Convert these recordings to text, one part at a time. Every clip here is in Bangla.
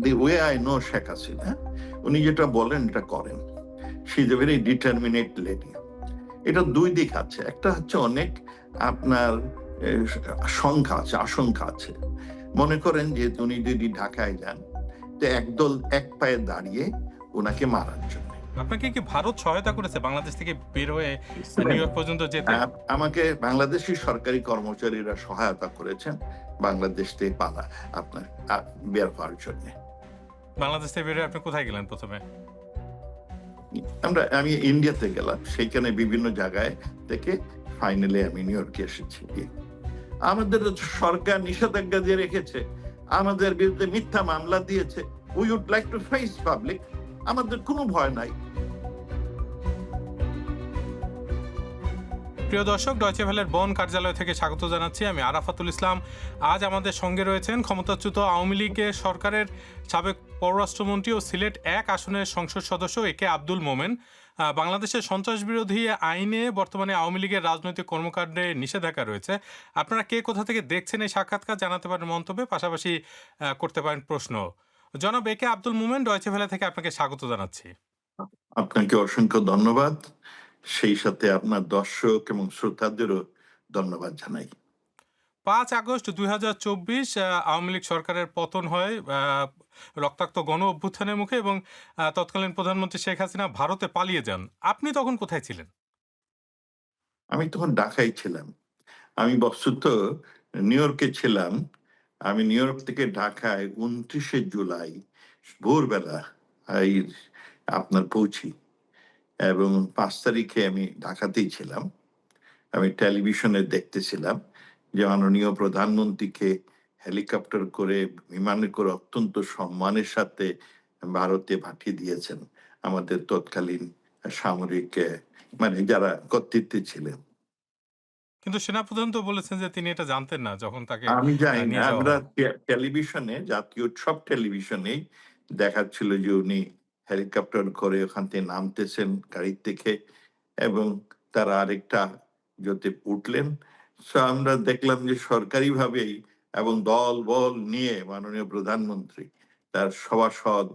the way I know Sheikh Hasina, উনি যেটা বলেন এটা করেন। She is a very determinant lady. এটা দুই দিক আছে। একটা হচ্ছে অনেক আপনার সংখ্যা আছে, আশঙ্কা আছে। মনে করেন যে উনি যদি ঢাকায় যান, তো একদল এক পায়ে দাঁড়িয়ে ওনাকে মারার জন্য। আপনাকে কি ভারত সহায়তা করেছে বাংলাদেশ থেকে বের হয়ে নিউ ইয়র্ক পর্যন্ত যেতে? আমাকে বাংলাদেশি সরকারি কর্মচারীরা সহায়তা করেছেন বাংলাদেশ থেকে আপনার বের হওয়ার জন্য। বাংলাদেশ থেকে বের হয়ে আপনি কোথায় গেলেন প্রথমে? আমি ইন্ডিয়াতে গেলাম, সেইখানে বিভিন্ন জায়গায় থেকে ফাইনালি আমি নিউ ইয়র্কে এসেছি। আমাদের সরকার নিষেধাজ্ঞা দিয়ে রেখেছে, আমাদের বিরুদ্ধে মিথ্যা মামলা দিয়েছে। We would like to face public. আমাদের কোনো ভয় নাই। প্রিয় দর্শক, ডয়চে ভেলের বন কার্যালয় থেকে স্বাগত জানাচ্ছি। আমি আরাফাতুল ইসলাম। আজ আমাদের সঙ্গে রয়েছেন ক্ষমতাচ্যুত আওয়ামী লীগের সরকারের সাবেক পররাষ্ট্রমন্ত্রী ও সিলেট ১ আসনের সংসদ সদস্য একে আব্দুল মোমেন। বাংলাদেশের সন্ত্রাস বিরোধী আইনে বর্তমানে আওয়ামী লীগের রাজনৈতিক কর্মকাণ্ডে নিষেধাজ্ঞা রয়েছে। আপনারা কে কোথা থেকে দেখছেন এই সাক্ষাৎকার জানাতে পারেন মন্তব্যে, পাশাপাশি করতে পারেন প্রশ্ন। জনাব একে আব্দুল মোমেন, ডয়চে ভেলে থেকে আপনাকে স্বাগত জানাচ্ছি। আপনাকে অসংখ্য ধন্যবাদ। সেই সাথে আপনার দর্শক এবং শ্রোতাদেরও ধন্যবাদ জানাই। ৫ আগস্ট ২০২৪ আওয়ামী লীগ সরকারের পতন হয় রক্তাক্ত গণ অভ্যুত্থানের মুখে, এবং তৎকালীন প্রধানমন্ত্রী শেখ হাসিনা ভারতে পালিয়ে যান। আপনি তখন কোথায় ছিলেন? আমি তখন ঢাকায় ছিলাম। আমি বস্তুত নিউ ইয়র্কে ছিলাম। আমি নিউ ইয়র্ক থেকে ঢাকায় ২৯শে জুলাই ভোরবেলা এই আপনার পৌঁছি, এবং ৫ তারিখে আমি ঢাকাতেই ছিলাম। আমি টেলিভিশনে দেখতেছিলাম যে মাননীয় প্রধানমন্ত্রীকে হেলিকপ্টার করে, বিমানে করে অত্যন্ত সম্মানের সাথে ভারতে পাঠিয়ে দিয়েছেন আমাদের তৎকালীন সামরিক মানে যারা কর্তৃত্বে ছিলেন। কিন্তু সেনাপ্রধান তো বলেছেন যে তিনি এটা জানতেন না যখন তাকে আমি জানি না, নিয়ে যাওয়া আমরা হয়। টেলিভিশনে, জাতীয় সব টেলিভিশনেই দেখাচ্ছিল যে উনি হেলিকপ্টার করে ওখান থেকে নামতেছেন গাড়ি থেকে, এবং তারা আরেকটা ইয়েতে উঠলেন। সো আমরা দেখলাম যে সরকারিভাবেই এবং দল বল নিয়ে মাননীয় প্রধানমন্ত্রী, তার সভাসদ,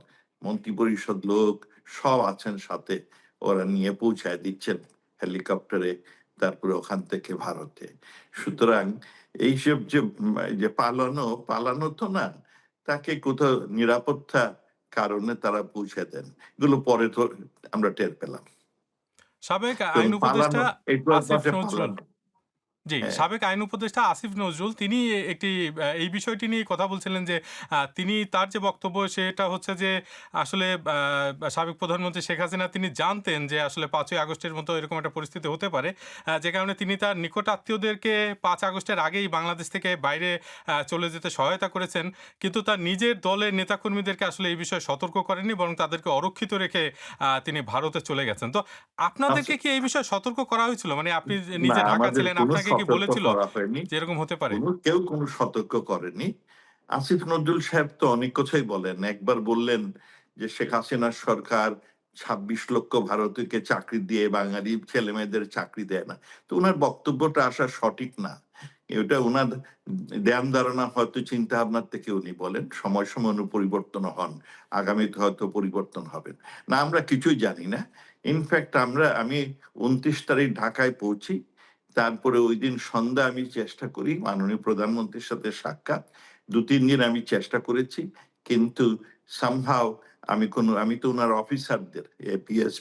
মন্ত্রিপরিষদ লোক সব আছেন সাথে, ওরা নিয়ে পৌঁছায় দিচ্ছেন হেলিকপ্টারে, তারপরে ওখান থেকে ভারতে। সুতরাং এইসব যে পালানো তো না, তাকে কোথাও নিরাপত্তা কারণে তারা পৌঁছে দেন। এগুলো পরে তো আমরা টের পেলাম। সাবেক তো আইন উপদেষ্টা পালানো, এগুলো আসিফ নজরুল, পালানো। জি, হ্যাঁ, সাবেক আইন উপদেষ্টা আসিফ নজরুল তিনি একটি এই বিষয়টি নিয়ে কথা বলছিলেন যে তিনি তার যে বক্তব্য সেটা হচ্ছে যে আসলে সাবেক প্রধানমন্ত্রী শেখ হাসিনা তিনি জানতেন যে আসলে ৫ই আগস্টের মতো এরকম একটা পরিস্থিতি হতে পারে, যে কারণে তিনি তার নিকট আত্মীয়দেরকে ৫ আগস্টের আগেই বাংলাদেশ থেকে বাইরে চলে যেতে সহায়তা করেছেন। কিন্তু তার নিজের দলের নেতাকর্মীদেরকে আসলে এই বিষয়ে সতর্ক করেননি, বরং তাদেরকে অরক্ষিত রেখে তিনি ভারতে চলে গেছেন। তো আপনাদেরকে আচ্ছা, কি এই বিষয়ে সতর্ক করা হয়েছিল? মানে আপনি না, নিজে ঢাকা আমাদের ছিলেন, কোনো আপনাকে কি সতর্ক বলেছিল করা হয়নি। যে এরকম হতে পারে? কেউ কোনো সতর্ক করেনি। আসিফ নজরুল সাহেব তো অনেক কথাই বলেন। একবার বললেন যে শেখ হাসিনার সরকার ২৬ লক্ষ ভারতীয়কে চাকরি দিয়ে বাঙালি ছেলেমেয়েদের চাকরি দেয় না। তো উনার বক্তব্যটা আসা সঠিক না। এটা উনার ধ্যান ধারণা, হয়তো চিন্তা ভাবনার থেকে উনি বলেন। সময় সময় উনি পরিবর্তন হন। আগামীতে হয়তো পরিবর্তন হবেন। না, আমরা কিছুই জানি না। ইনফ্যাক্ট আমি ২৯ তারিখ ঢাকায় পৌঁছি। তারপরে ঐদিন সন্ধ্যায় আমি চেষ্টা করি মাননীয় প্রধানমন্ত্রীর সাথে সাক্ষাৎ। ২-৩ দিন আমি চেষ্টা করেছি। কিন্তু সামহাউ আমি তো উনার অফিসারদের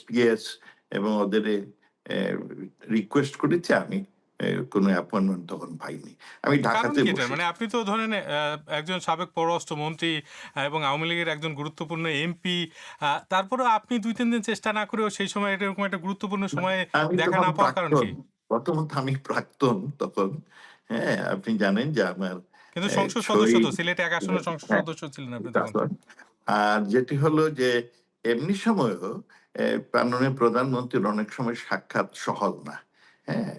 পিএস এবং ওদের রিকোয়েস্ট করেছি। আমি কোনো অ্যাপয়েন্টমেন্ট তখন পাইনি। আমি কারণ ঢাকাতে কি এটার? বসে, মানে আপনি তো ধরেন একজন সাবেক পররাষ্ট্রমন্ত্রী এবং আওয়ামী লীগের একজন গুরুত্বপূর্ণ এমপি। তারপরেও আপনি ২-৩ দিন চেষ্টা না করেও সেই সময় এরকম একটা গুরুত্বপূর্ণ সময়ে আমি দেখা তখন না পাওয়ার কারণ প্রাক্তন। কি? প্রথমত আমি প্রাক্তন তখন। হ্যাঁ, আপনি জানেন যে আমার কিন্তু সংসদ সদস্য তো, শহীদ, সিলেট ১ আসনের সংসদ হ্যাঁ, সদস্য ছিলেন আপনি তখন। তখন। আর যেটি হলো যে এমনি সময়েও মাননীয় প্রধানমন্ত্রীর অনেক সময় সাক্ষাৎ সহজ না। হ্যাঁ?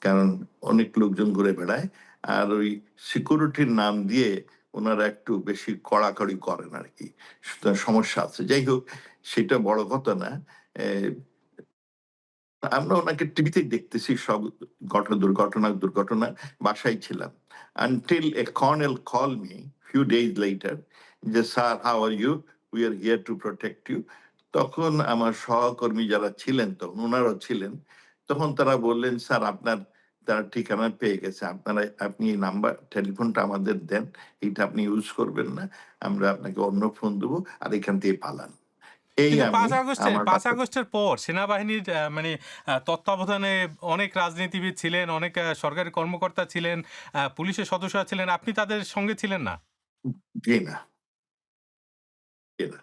কারণ অনেক লোকজন ঘুরে বেড়ায়। আর ওই সিকিউরিটির নাম দিয়ে উনারা একটু বেশি কড়াকড়ি করেন আরকি। সুতরাং সমস্যা আছে। যাই হোক, সেটা বড় কথা না। অ্যা আমরা ওনাকে টিভিতেই দেখতেছি সব দুর্ঘটনা। বাসায় ছিলাম। Until a colonel called me few days later যে, "sir, how are you? We are here to protect you." তখন আমার সহকর্মী যারা ছিলেন তখন, উনারাও ছিলেন। তখন তারা বললেন, "স্যার, আপনার তার ঠিকানা পেয়ে গেছে। আপনি এই নাম্বার টেলিফোনটা আমাদের দেন। এইটা আপনি ইউজ করবেন না। আমরা আপনাকে অন্য ফোন দেব। আর এখান থেকে পালান।" এই কিন্তু আমি আমার ৫ বাসা আগস্টের পর সেনাবাহিনীর মানে তত্ত্বাবধানে অনেক রাজনীতিবিদ ছিলেন, অনেক সরকারি কর্মকর্তা ছিলেন, পুলিশের সদস্যরা ছিলেন। আপনি তাদের সঙ্গে ছিলেন না? জি না, জি না।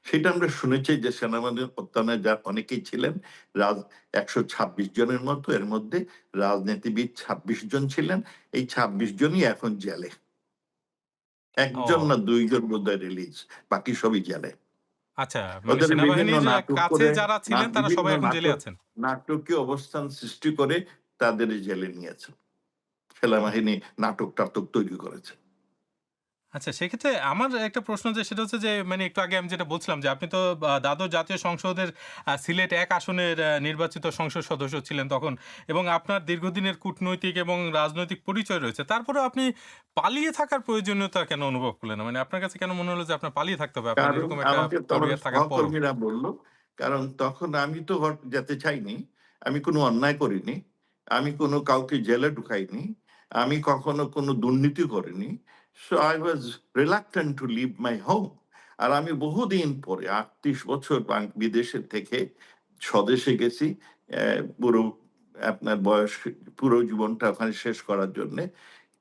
সেটা আমরা শুনেছি যে সেনাবাহিনীর অত্যাচারে যা অনেকেই ছিলেন। রাজ ১২৬ জনের মতো, এর মধ্যে রাজনীতিবিদ ২৬ জন ছিলেন। এই ২৬ জনই এখন জেলে। ১ জন না ও ২ জন বোধহয় রিলিজ। বাকি সবই জেলে। আচ্ছা, মানে ওদের বিভিন্ন সেনাবাহিনীর নাটক কাছে করে যারা ছিলেন তারা বিভিন্ন সবাই এখন জেলে নাটক আছেন। নাটকীয় অবস্থান সৃষ্টি করে তাদের জেলে নিয়েছে। সেনাবাহিনী নাটক-টাটক তৈরি করেছে। আচ্ছা, সেক্ষেত্রে আমার একটা প্রশ্ন যে সেটা হচ্ছে যে মানে একটু আগে আমি যেটা বলছিলাম যে আপনি তো দ্বাদশ জাতীয় সংসদের সিলেট ১ আসনের নির্বাচিত সংসদ সদস্য ছিলেন তখন এবং আপনার দীর্ঘদিনের কূটনৈতিক এবং রাজনৈতিক পরিচয় রয়েছে। তারপরেও আপনি পালিয়ে থাকার প্রয়োজনীয়তা কেন অনুভব করলেন না? মানে আপনার কাছে কেন মনে হলো যে আপনার পালিয়ে থাকতে হবে? আপনার কারণ এরকম একটা আমাকে তো আমার পরিবার থাকার পরও? সহকর্মীরা বলল, কারণ তখন আমি তো যেতে চাইনি। আমি কোনো অন্যায় করিনি। আমি কোনো কাউকে জেলে ঢুকাইনি। আমি কখনো কোনো দুর্নীতি করিনি। So I was reluctant to leave my home. আর আমি বহুদিন পরে ৩৮ বছর বিদেশে থেকে স্বদেশে গেছি। পুরো আপনার বয়স পুরো জীবনটা ওখানে শেষ করার জন্যে।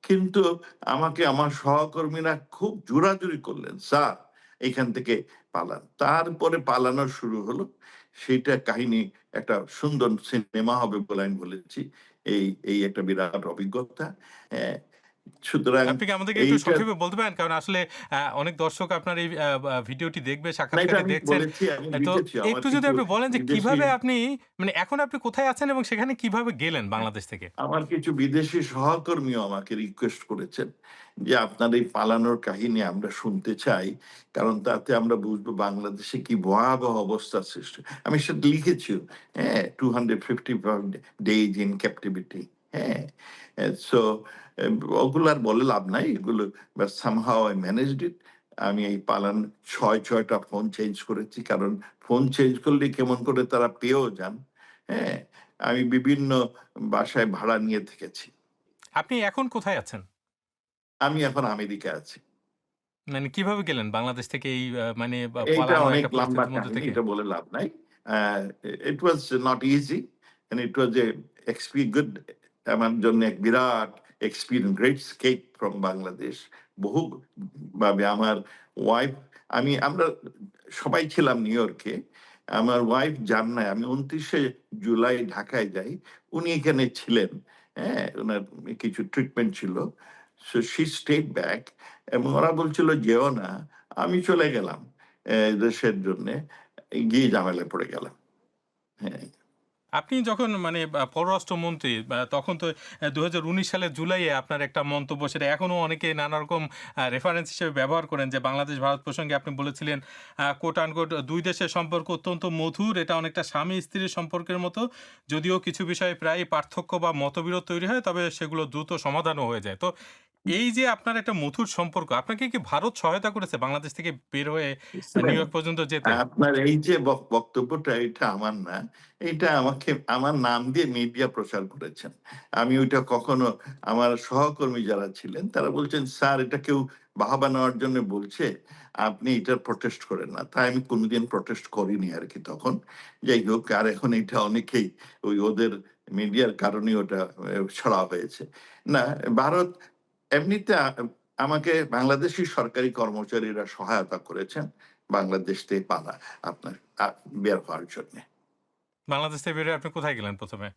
কিন্তু আমাকে আমার সহকর্মীরা খুব জোরাজুরি করলেন, "স্যার, এখান থেকে পালান।" তারপরে পালানো শুরু হলো। সেইটা কাহিনী একটা সুন্দর সিনেমা হবে বলে আমি বলেছি। এই একটা বিরাট অভিজ্ঞতা। হ্যাঁ? সুতরাং আপনি কি আমাদেরকে একটু এইটা সংক্ষেপে বলতে পারেন? কারণ আসলে অনেক দর্শক আপনার এই ভিডিওটি দেখবে, না, এটা সাক্ষাৎকারটি আমি দেখছেন। বলেছি, আমি তো লিখেছি। আমার একটু যদি কিছু আপনি বলেন যে বিদেশি কিভাবে আপনি মানে এখন আপনি কোথায় আছেন এবং সেখানে কিভাবে গেলেন বাংলাদেশ থেকে? আমার কিছু বিদেশি সহকর্মীও আমাকে রিকোয়েস্ট করেছেন যে, "আপনার এই পালানোর কাহিনী আমরা শুনতে চাই। কারণ তাতে আমরা বুঝবো বাংলাদেশে কি ভয়াবহ অবস্থার সৃষ্টি।" আমি সেটা লিখেছিও। হ্যাঁ? 255 ডেইজ ইন ক্যাপটিভিটি। হ্যাঁ? সো ওগুলো আর বলে লাভ নাই। এগুলো বাট সামহাউ আই ম্যানেজড ইট। আমি এই ৬ টা ফোন চেঞ্জ করেছি। কারণ ফোন চেঞ্জ করলে কেমন করে তারা পেয়েও যান। হ্যাঁ? আমি বিভিন্ন বাসায় ভাড়া নিয়ে থেকেছি। আপনি এখন কোথায় আছেন? আমি এখন আমেরিকায় আছি। মানে কিভাবে গেলেন বাংলাদেশ থেকে এই মানে এইটা পালানো অনেক একটা লম্বা পরিস্থিতির মধ্যে কাহিনী। থেকে? এটা বলে লাভ নাই। Uh it was not easy and it was a good আমার জন্য এক বিরাট experience, great escape from Bangladesh. বহু ভাবে আমার ওয়াইফ আমরা সবাই ছিলাম নিউ ইয়র্কে। আমার ওয়াইফ যান নাই। আমি ২৯শে জুলাই ঢাকায় যাই। উনি এখানে ছিলেন। হ্যাঁ? উনার কিছু ট্রিটমেন্ট ছিল। সো শি স্টেড ব্যাক এবং ওরা বলছিল, "যেও না।" আমি চলে গেলাম দেশের জন্যে। গিয়ে ঝামেলায় পড়ে গেলাম। হ্যাঁ। আপনি যখন মানে পররাষ্ট্রমন্ত্রী তখন তো ২০১৯ সালের জুলাইয়ে আপনার একটা মন্তব্য সেটা এখনো অনেকে নানা রকম রেফারেন্স হিসেবে ব্যবহার করেন যে বাংলাদেশ ভারত প্রসঙ্গে আপনি বলেছিলেন কোট আনকোট ২ দেশের সম্পর্ক অত্যন্ত মধুর। এটা অনেকটা স্বামী-স্ত্রীর সম্পর্কের মতো। যদিও কিছু বিষয়ে প্রায়ই পার্থক্য বা মতবিরোধ তৈরি হয় তবে সেগুলো দ্রুত সমাধানও হয়ে যায়। তো এই যে আপনার একটা মধুর সম্পর্ক, আপনাকে কি ভারত সহায়তা করেছে বাংলাদেশ থেকে বের হয়ে নিউ বুঝলেন? ইয়র্ক পর্যন্ত যেতে? আপনার এই যে বক্তব্যটা এটা আমার না। এইটা আমাকে আমার নাম দিয়ে মিডিয়া প্রচার করেছেন। আমি ওইটা কখনো আমার সহকর্মী যারা ছিলেন তারা বলছেন, "স্যার, এটা কেউ বাহবা নেওয়ার জন্য বলছে। আপনি এটার প্রটেস্ট করেন না।" তাই আমি কোনদিন প্রটেস্ট করিনি আরকি তখন। যাই হোক, আর এখন এটা অনেকেই ওদের মিডিয়ার কারণেই ওটা ছড়া হয়েছে। না, ভারত এমনিতে আমাকে বাংলাদেশী সরকারি কর্মচারীরা সহায়তা করেছেন। বাংলাদেশ থেকে আপনার আ বের হওয়ার জন্যে। বাংলাদেশ থেকে বের হয়ে আপনি কোথায় গেলেন ১ম এ?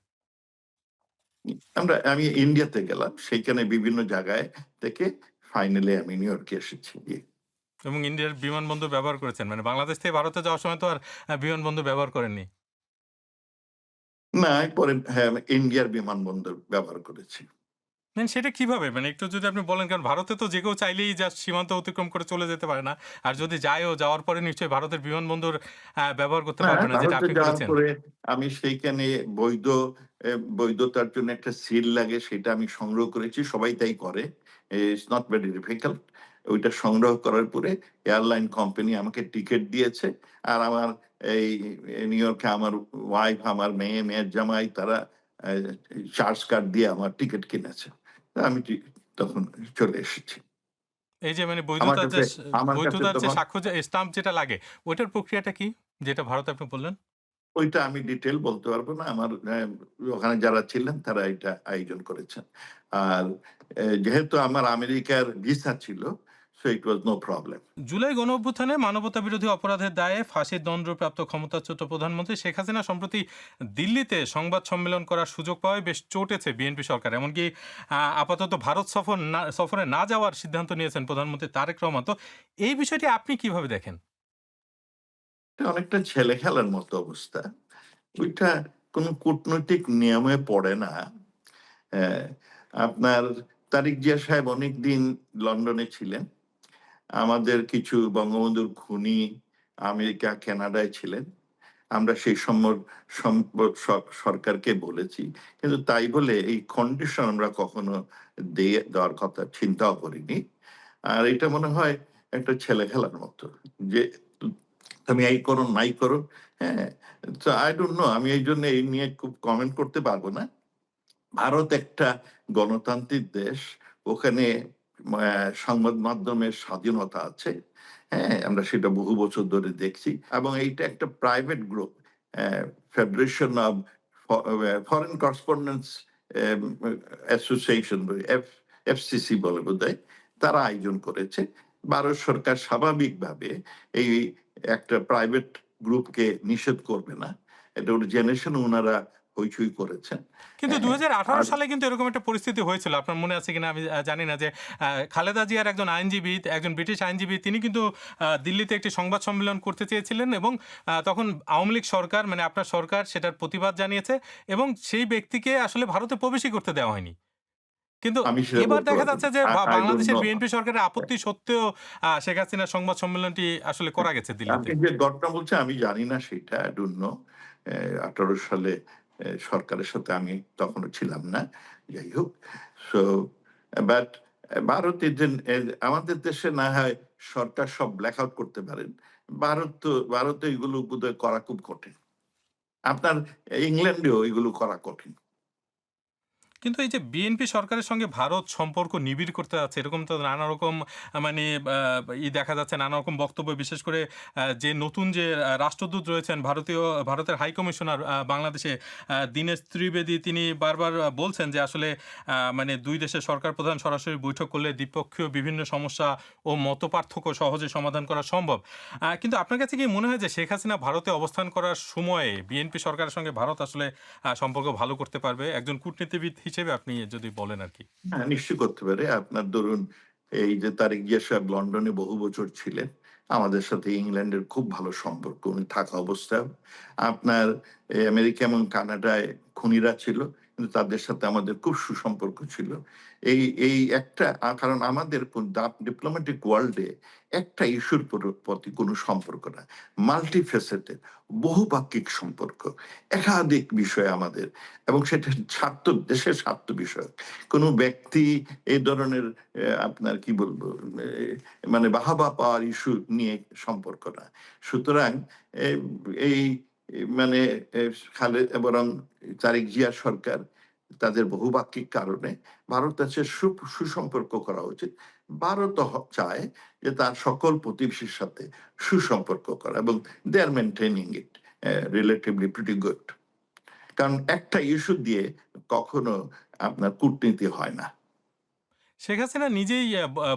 আমি ইন্ডিয়াতে গেলাম। সেইখানে বিভিন্ন জায়গায় থেকে ফাইনালি আমি নিউ ইয়র্কে এসেছি। জি। এবং ইন্ডিয়ার বিমানবন্দর ব্যবহার করেছেন। মানে বাংলাদেশ থেকে ভারতে যাওয়ার সময় তো আর বিমানবন্দর ব্যবহার করেননি। না, পরে হ্যাঁ, আমি ইন্ডিয়ার বিমানবন্দর ব্যবহার করেছি। দেন সেটা কিভাবে? মানে একটু যদি আপনি বলেন কারণ ভারতে তো যে কেউ চাইলেই জাস্ট সীমান্ত অতিক্রম করে চলে যেতে পারে না। আর যদি যায়ও যাওয়ার পরে নিশ্চয়ই ভারতের বিমানবন্দর ব্যবহার করতে না, পারবে না যেটা ভারতে আপনি যাওয়ার করেছেন। পরে আমি সেইখানে বৈধতার জন্য একটা সিল লাগে সেটা আমি সংগ্রহ করেছি। সবাই তাই করে। It's not very difficult. ওইটা সংগ্রহ করার পরে এয়ারলাইন কোম্পানি আমাকে টিকেট দিয়েছে। আর আমার এই নিউ ইয়র্কে আমার ওয়াইফ, আমার মেয়ে, মেয়ের জামাই তারা আ চার্জ কার্ড দিয়ে আমার টিকেট কিনেছে। তো আমি তখন চলে এসেছি। এই যে মানে আমার বৈধতার যে কাছে আমার কাছে বৈধতার যে তখন সাক্ষ্য যে স্টাম্প যেটা লাগে, ওইটার প্রক্রিয়াটা কি? যেটা ভারতে আপনি বললেন? ওইটা আমি ডিটেইল বলতে পারব না। আমার ওখানে যারা ছিলেন তারা এটা আয়োজন করেছেন। আর যেহেতু আমার আমেরিকার ভিসা ছিল, so it was no problem. July গণঅভ্যুত্থানে মানবতাবিরোধী অপরাধের দায়ে ফাঁসির দণ্ডপ্রাপ্ত ক্ষমতাচ্যুত প্রধানমন্ত্রী শেখ হাসিনা সম্প্রতি দিল্লিতে সংবাদ সম্মেলন করার সুযোগ পাওয়ায় বেশ চটেছে বিএনপি সরকার। এমনকি আপাতত ভারত সফরে না যাওয়ার সিদ্ধান্ত নিয়েছেন প্রধানমন্ত্রী তারেক রহমান। তো এই বিষয়টি আপনি কিভাবে দেখেন? এটা অনেকটা ছেলে খেলার মতো অবস্থা। ওইটা কোন কূটনৈতিক নিয়মে পড়ে না। হ্যাঁ, আপনার তারিক জিয়া সাহেব অনেকদিন লন্ডনে ছিলেন। আমাদের কিছু বঙ্গবন্ধুর খুনি আমেরিকা, কানাডায় ছিলেন। আমরা সেই সরকারকে বলেছি। কিন্তু তাই বলে এই কন্ডিশন আমরা কখনো দেওয়ার কথা চিন্তাও করিনি। আর এটা মনে হয় একটা ছেলে খেলার মতো। যে তুমি এই করো, নাই করো। হ্যাঁ? তো I don't know, আমি এইজন্য এই নিয়ে খুব কমেন্ট করতে পারব না। ভারত একটা গণতান্ত্রিক দেশ। ওখানে সংবাদ মাধ্যমের স্বাধীনতা আছে। হ্যাঁ? আমরা সেটা বহু বছর ধরে দেখছি। এবং এইটা একটা private group. Federation of foreign correspondents um association FCC বলে বোধহয়। তারা আয়োজন করেছে। ভারত সরকার স্বাভাবিকভাবে এই একটা প্রাইভেট গ্রুপকে নিষেধ করবে না। এটা ওরা জেনে শুনে উনারা হইচই করেছেন। কিন্তু হ্যাঁ? ২০১৮ আর সালে কিন্তু এরকম একটা পরিস্থিতি হয়েছিল। আপনার মনে আছে কিনা আমি জানি না যে খালেদা জিয়ার একজন আইনজীবী, একজন ব্রিটিশ আইনজীবী তিনি কিন্তু দিল্লিতে একটি সংবাদ সম্মেলন করতে চেয়েছিলেন এবং তখন আওয়ামী লীগ সরকার মানে আপনার সরকার সেটার প্রতিবাদ জানিয়েছে এবং সেই ব্যক্তিকে আসলে ভারতে প্রবেশই করতে দেওয়া হয়নি। কিন্তু আমি সেটা এবার বলতে দেখা পারব না। যাচ্ছে যে I don't বাংলাদেশের know. বিএনপি সরকারের আপত্তি সত্ত্বেও শেখ হাসিনার সংবাদ সম্মেলনটি আসলে করা গেছে দিল্লিতে। আপনি যে ঘটনা বলছেন আমি জানি না সেটা। I don't know. ১৮ সালে সরকারের সাথে আমি তখনো ছিলাম না। যাই হোক। সো বাট ভারতের যে আমাদের দেশে না হয় সরকার সব ব্ল্যাক আউট করতে পারেন। ভারতে এগুলো বোধহয় করা খুব কঠিন। আপনার ইংল্যান্ডেও এগুলো করা কঠিন। কিন্তু এই যে বিএনপি সরকারের সঙ্গে ভারত সম্পর্ক নিবিড় করতে যাচ্ছে এরকম তো নানা রকম মানে দেখা যাচ্ছে নানা রকম বক্তব্য বিশেষ করে যে নতুন যে রাষ্ট্রদূত রয়েছেন ভারতের হাই কমিশনার বাংলাদেশে দীনেশ ত্রিবেদী তিনি বারবার বলছেন যে আসলে মানে দুই দেশের সরকার প্রধান সরাসরি বৈঠক করলে দ্বিপক্ষীয় বিভিন্ন সমস্যা ও মতপার্থক্য সহজে সমাধান করা সম্ভব। কিন্তু আপনার কাছে কি মনে হয় যে শেখ হাসিনা ভারতে অবস্থান করার সময়ে বিএনপি সরকারের সঙ্গে ভারত আসলে সম্পর্ক ভালো করতে পারবে? একজন কূটনীতিবিদ হিসেবে আপনি যদি বলেন আরকি। হ্যাঁ, নিশ্চয়ই করতে পারে। আপনার ধরুন এই যে তারেক জিয়া সাহেব লন্ডনে বহু বছর ছিলেন। আমাদের সাথে ইংল্যান্ডের খুব ভালো সম্পর্ক উনি থাকা অবস্থায়। আপনার আমেরিকা এবং কানাডায় খুনিরা ছিল। কিন্তু তাদের সাথে আমাদের খুব সুসম্পর্ক ছিল। এই একটা কারণ আমাদের ডিপ্লোম্যাটিক ওয়ার্লড এ একটা ইস্যুর প্রতি কোনো সম্পর্ক না। মাল্টি ফেসেটেড বহুপাক্ষিক সম্পর্ক। একাধিক বিষয় আমাদের এবং সেটা দেশের স্বার্থ বিষয়ক। কোনো ব্যক্তি এই ধরনের আপনার কি বলবো মানে বাহবা পাওয়ার ইস্যু নিয়ে সম্পর্ক না। সুতরাং এ এই মানে বরং তারেক জিয়া সরকার তাদের বহুপাক্ষিক কারণে ভারত কাছে সুসম্পর্ক করা উচিত। ভারতও চায় যে তার সকল প্রতিবেশীর সাথে সুসম্পর্ক করা এবং দে আর মেইনটেইনিং ইট রিলেটিভলি প্রিটি গুড। কারণ একটা ইস্যু দিয়ে কখনো আপনার কূটনীতি হয় না। শেখ হাসিনা নিজেই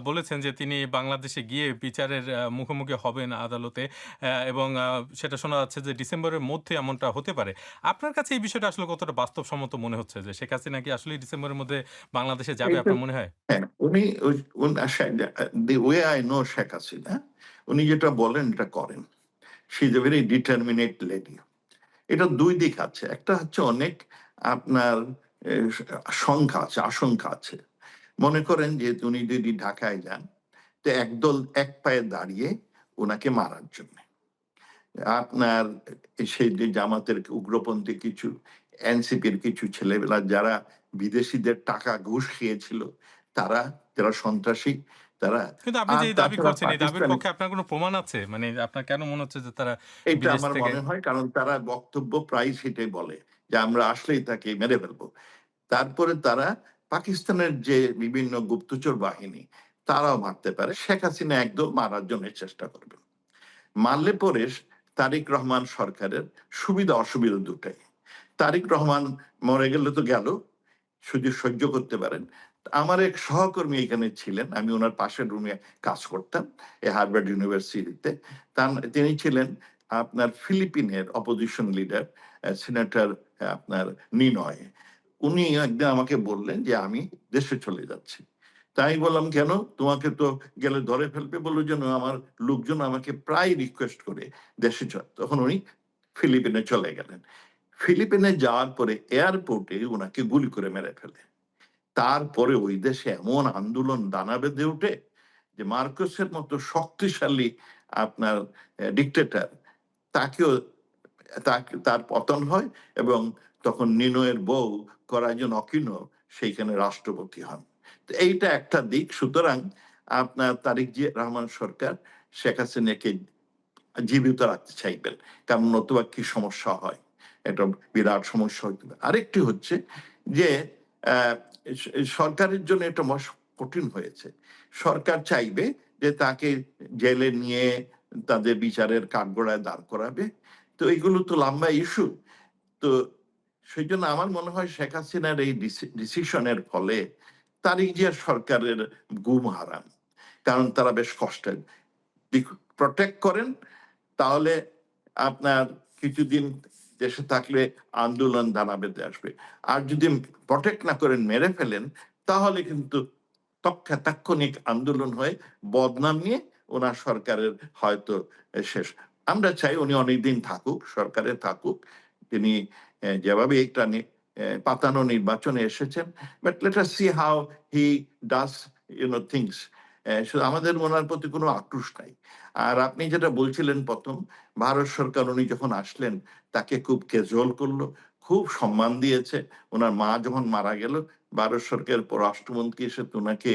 বলেছেন যে তিনি বাংলাদেশে গিয়ে বিচারের মুখোমুখি হবেন আদালতে এবং সেটা শোনা যাচ্ছে যে ডিসেম্বরের মধ্যে এমনটা হতে পারে। আপনার কাছে এই বিষয়টা আসলে কতটা বাস্তবসম্মত মনে হচ্ছে যে শেখ হাসিনা কি আসলেই ডিসেম্বরের মধ্যে বাংলাদেশে যাবে এইটা আপনার মনে হয়? হ্যাঁ, উনি ওই the way I know Sheikh Hasina, উনি যেটা বলেন এটা করেন। She is a very determinant lady. এটা ২ দিক আছে। একটা হচ্ছে অনেক আপনার এ সংখ্যা আছে, আশঙ্কা আছে। মনে করেন যে উনি যদি ঢাকায় যান, তো একদল এক পায়ে দাঁড়িয়ে উনাকে মারার জন্যে। আপনার সেই যে জামাতের উগ্রপন্থী কিছু এনসিপির কিছু ছেলেবেলা যারা বিদেশীদের টাকা ঘুষ খেয়েছিল, তারা যারা সন্ত্রাসী কিন্তু তারা। আপনি যে আর এই দাবি তাছাড়া করছেন, এই দাবির পাকিস্তানি, পক্ষে আপনার কোনো প্রমাণ আছে? মানে আপনার কেন মনে হচ্ছে যে তারা এটা বিদেশ আমার থেকে মনে হয়, কারণ তারা বক্তব্য প্রায়ই সেটাই বলে যে আমরা আসলেই তাকে মেরে ফেলবো। তারপরে তারা পাকিস্তানের যে বিভিন্ন গুপ্তচর বাহিনী তারাও মারতে পারে। শেখ হাসিনা একদম মারার জন্য চেষ্টা করবে। মারলে পরে তারেক রহমান সরকারের সুবিধা অসুবিধা দুটাই। তারেক রহমান মরে গেলে তো গেল, শুধু সহ্য করতে পারেন। আমার এক সহকর্মী এখানে ছিলেন, আমি ওনার পাশের রুমে কাজ করতাম এই হার্ভার্ড ইউনিভার্সিটিতে। তিনি ছিলেন আপনার ফিলিপিনের অপোজিশন লিডার, সিনেটর আপনার নিনয়। উনি একদিন আমাকে বললেন যে আমি দেশে চলে যাচ্ছি। তাই বললাম কেন, তোমাকে তো গেলে ধরে ফেলবে, বললো যেন আমার লোকজন আমাকে প্রায় রিকোয়েস্ট করে দেশে চল। তখন উনি ফিলিপিনে চলে গেলেন। ফিলিপিনে যাওয়ার পরে এয়ারপোর্টে উনাকে গুলি করে মেরে ফেলে। তারপরে ওই দেশে এমন আন্দোলন দানা বেঁধে ওঠে যে মার্কোসের মতো শক্তিশালী আপনার ডিক্টেটর, তাকেও তার পতন হয়, এবং তখন নিনোয়ের বউ করাইজন অকিনো সেইখানে রাষ্ট্রপতি হন। তো এইটা একটা দিক। সুতরাং আপনার তারেক জিয়া রহমান সরকার শেখ হাসিনাকে জীবিত রাখতে চাইবেন, কারণ নতুবা কি সমস্যা হয়, এটা বিরাট সমস্যা হইতে পারে। আরেকটি হচ্ছে যে আহ, সরকারের জন্য এটা কঠিন হয়েছে। সরকার চাইবে যে তাকে জেলে নিয়ে তাদের বিচারের কাঠগড়ায় দাঁড় করাবে। তো এগুলো তো লম্বা ইস্যু। তো সেই জন্য আমার মনে হয় শেখ হাসিনার এই ডিসিশনের ফলে তারেক জিয়া সরকারের গুম হারান, কারণ তারা বেশ কষ্টে প্রটেক্ট করেন। তাহলে আপনার কিছুদিন দেশে থাকলে আন্দোলন দানা বেঁধে আসবে। আর যদি প্রটেক্ট না করেন, মেরে ফেলেন, তাহলে কিন্তু তাৎক্ষণিক আন্দোলন হয়ে বদনাম নিয়ে ওনার সরকারের হয়তো শেষ। আমরা চাই উনি অনেকদিন থাকুক, সরকারে থাকুক। তিনি যেভাবে একটা পাতানো নির্বাচনে এসেছেন, but let us see how he does things. আমাদের ওনার প্রতি কোনো আক্রোশ নাই। আর আপনি যেটা বলছিলেন প্রথম, ভারত সরকার উনি যখন আসলেন তাকে খুব ক্যাজুয়াল করলো, খুব সম্মান দিয়েছে। ওনার মা যখন মারা গেল, ভারত সরকারের পররাষ্ট্রমন্ত্রী এসে ওনাকে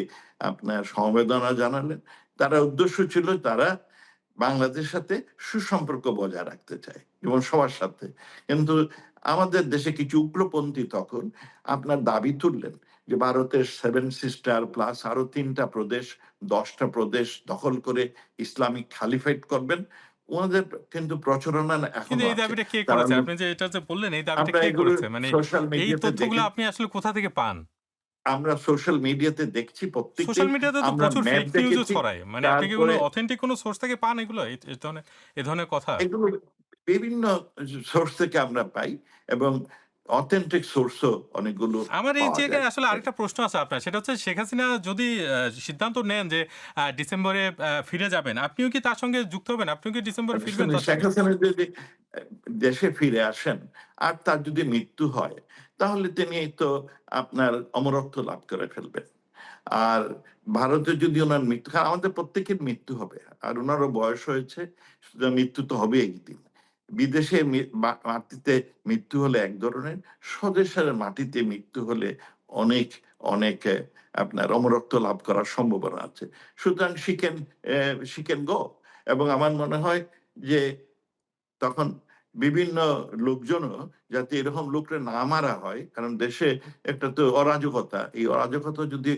আপনার সমবেদনা জানালেন। তারা উদ্দেশ্য ছিল তারা বাংলাদেশের সাথে সুসম্পর্ক বজায় রাখতে চায় এবং সবার সাথে। কিন্তু আমাদের দেশে কিছু উগ্রপন্থী তখন আপনার দাবি তুললেন যে ভারতের সেভেন সিস্টার প্লাস আরো ৩টা প্রদেশ, 10টা প্রদেশ দখল করে ইসলামিক খালিফাইট করবেন। ওনাদের কিন্তু প্রচারণা কিন্তু এখনো এই আছে। দাবিটা কে তারা করেছে? আপনি যে এটা যে বললেন, এই দাবিটা আমরা কে এগুলো করেছে? মানে সোশ্যাল এই মিডিয়াতে তথ্যগুলো দেখে, আপনি আসলে কোথা থেকে পান? আমরা সোশ্যাল মিডিয়াতে দেখছি সোশ্যাল প্রত্যেকদিন। মিডিয়াতে তো আমরা প্রচুর ম্যাপ ফেক নিউজও দেখেছি। ছড়ায়। মানে আপনি কি কোনো তারপরে অথেন্টিক কোনো সোর্স থেকে পান এগুলো? এ ধরনের কথা? এগুলো বিভিন্ন সোর্স থেকে আমরা পাই, এবং অথেন্টিক সোর্সও অনেকগুলো আমার এই পাওয়া যায়। জায়গায় আসলে আরেকটা প্রশ্ন আছে আপনার। সেটা হচ্ছে শেখ হাসিনা যদি সিদ্ধান্ত নেন যে ডিসেম্বরে ফিরে যাবেন, আপনিও কি তার সঙ্গে যুক্ত হবেন? আপনিও কি ডিসেম্বরে ফিরবেন তার শেখ সঙ্গে? হাসিনা যদি দেশে ফিরে আসেন আর তার যদি মৃত্যু হয়, তাহলে তিনি তো আপনার অমরত্ব লাভ করে ফেলবেন। আর ভারতে যদি ওনার মৃত্যু, কারণ আমাদের প্রত্যেকের মৃত্যু হবে, আর ওনারও বয়স হয়েছে, সুতরাং মৃত্যু তো হবে একদিন। বিদেশে মাটিতে মৃত্যু হলে এক ধরনের, স্বদেশের মাটিতে মৃত্যু হলে অনেক অনেক আপনার অমরত্ব লাভ করার সম্ভাবনা আছে। সুতরাং শিখেন গো। এবং আমার মনে হয় যে তখন বিভিন্ন লোকজনও যাতে এরকম লোকরে না মারা হয়, কারণ দেশে একটা তো অরাজকতা, এই অরাজকতা যদি,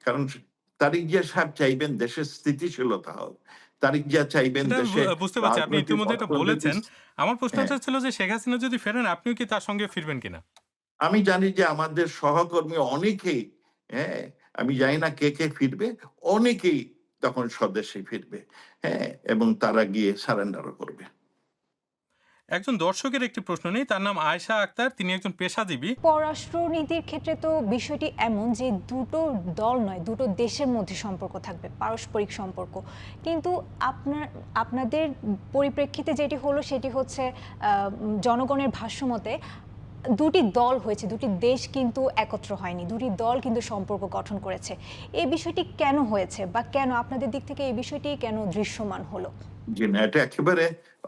কারণ তারিক জিয়া সাহেব চাইবেন দেশের স্থিতিশীলতা হোক, তারিক জিয়া চাইবেন সেটা আমি দেশে বুঝতে পারছি। আপনি রাজনৈতিক ইতিমধ্যে এটা অর্থনৈতিক। বলেছেন। আমার প্রশ্নটা হ্যাঁ, ছিল যে শেখ হাসিনা যদি ফেরেন, আপনিও কি তার সঙ্গে ফিরবেন কিনা? আমি জানি যে আমাদের সহকর্মী অনেকেই, হ্যাঁ, আমি জানি না কে কে ফিরবে, অনেকেই তখন স্বদেশে ফিরবে। হ্যাঁ, এবং তারা গিয়ে সারেন্ডারও করবে। একজন দর্শকের একটি প্রশ্ন নেই। তার নাম আয়েশা আক্তার। তিনি একজন পেশাজীবী। পররাষ্ট্রনীতির ক্ষেত্রে তো বিষয়টি এমন যে দুটো দল নয়, দুটো দেশের মধ্যে সম্পর্ক থাকবে, পারস্পরিক সম্পর্ক। কিন্তু আপনাদের পরিপ্রেক্ষিতে যেটি হলো সেটি হচ্ছে জনগণের ভাষ্যমতে দুটি দল হয়েছে, দুটি দেশ কিন্তু একত্র হয়নি, দুটি দল কিন্তু সম্পর্ক গঠন করেছে। এই বিষয়টি কেন হয়েছে, বা কেন আপনাদের দিক থেকে এই বিষয়টি কেন দৃশ্যমান হলো? জি না, এটা একেবারে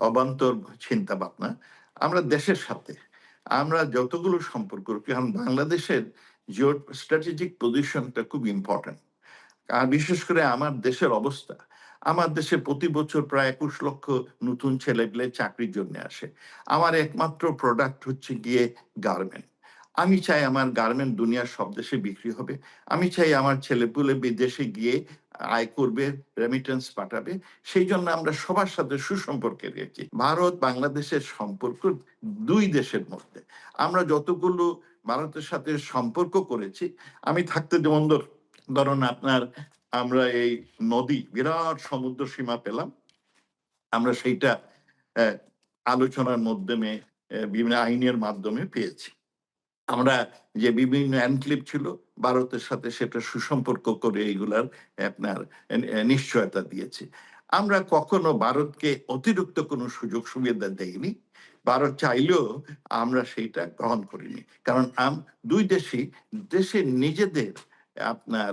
অবান্তর চিন্তা ভাবনা। আমরা দেশের সাথে আমরা যতগুলো সম্পর্ক, কারণ বাংলাদেশের জিও স্ট্র্যাটেজিক পজিশনটা খুব ইম্পর্টেন্ট। আর বিশেষ করে আমার দেশের অবস্থা, আমার দেশে প্রতি বছর প্রায় ২১ লক্ষ নতুন ছেলেপেলে চাকরির জন্য আসে। আমার একমাত্র প্রোডাক্ট হচ্ছে গিয়ে গার্মেন্ট। আমি চাই আমার গার্মেন্ট দুনিয়ার সব দেশে বিক্রি হবে। আমি চাই আমার ছেলেপুলে বিদেশে গিয়ে আয় করবে, রেমিটেন্স পাঠাবে। সেই জন্য আমরা সবার সাথে সুসম্পর্কে রয়েছি। ভারত বাংলাদেশের সম্পর্ক ২ দেশের মধ্যে। আমরা যতগুলো ভারতের সাথে সম্পর্ক করেছি, আমি থাকতে যেমন ধরুন আপনার আমরা এই নদী বিরাট সমুদ্র সীমা পেলাম। আমরা সেইটা অ্যা আলোচনার মাধ্যমে বিভিন্ন আইনের মাধ্যমে পেয়েছি। আমরা যে বিভিন্ন এনক্লেভ ছিল ভারতের সাথে সেটা সুসম্পর্ক করে এইগুলার আপনার নিশ্চয়তা দিয়েছি। আমরা কখনো ভারতকে অতিরিক্ত কোনো সুযোগ সুবিধা দেইনি। ভারত চাইলেও আমরা সেইটা গ্রহণ করিনি। কারণ ২ দেশই দেশের নিজেদের আপনার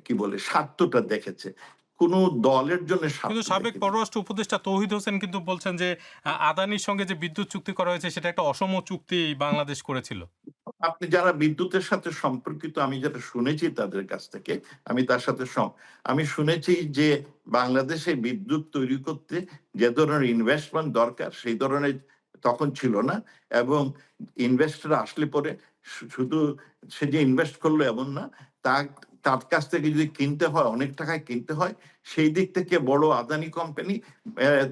কি বলে স্বার্থটা দেখেছে। কোনো দলের জন্য কিন্তু স্বার্থ সাবেক দেখেনি। পররাষ্ট্র উপদেষ্টা তৌহিদ হোসেন কিন্তু বলছেন যে আদানির সঙ্গে যে বিদ্যুৎ চুক্তি করা হয়েছে সেটা একটা অসম চুক্তি বাংলাদেশ করেছিল। আপনি যারা বিদ্যুতের সাথে সম্পর্কিত আমি যেটা শুনেছি তাদের কাছ থেকে, আমি তার সাথে আমি শুনেছি যে বাংলাদেশে বিদ্যুৎ তৈরি করতে যে ধরনের ইনভেস্টমেন্ট দরকার সেই ধরনের তখন ছিল না এবং ইনভেস্টর আসলে পরে শুধু সে যে ইনভেস্ট করলো এমন না, তার তার কাছ থেকে যদি কিনতে হয় অনেক টাকায় কিনতে হয়। সেই দিক থেকে বড় আদানি কোম্পানি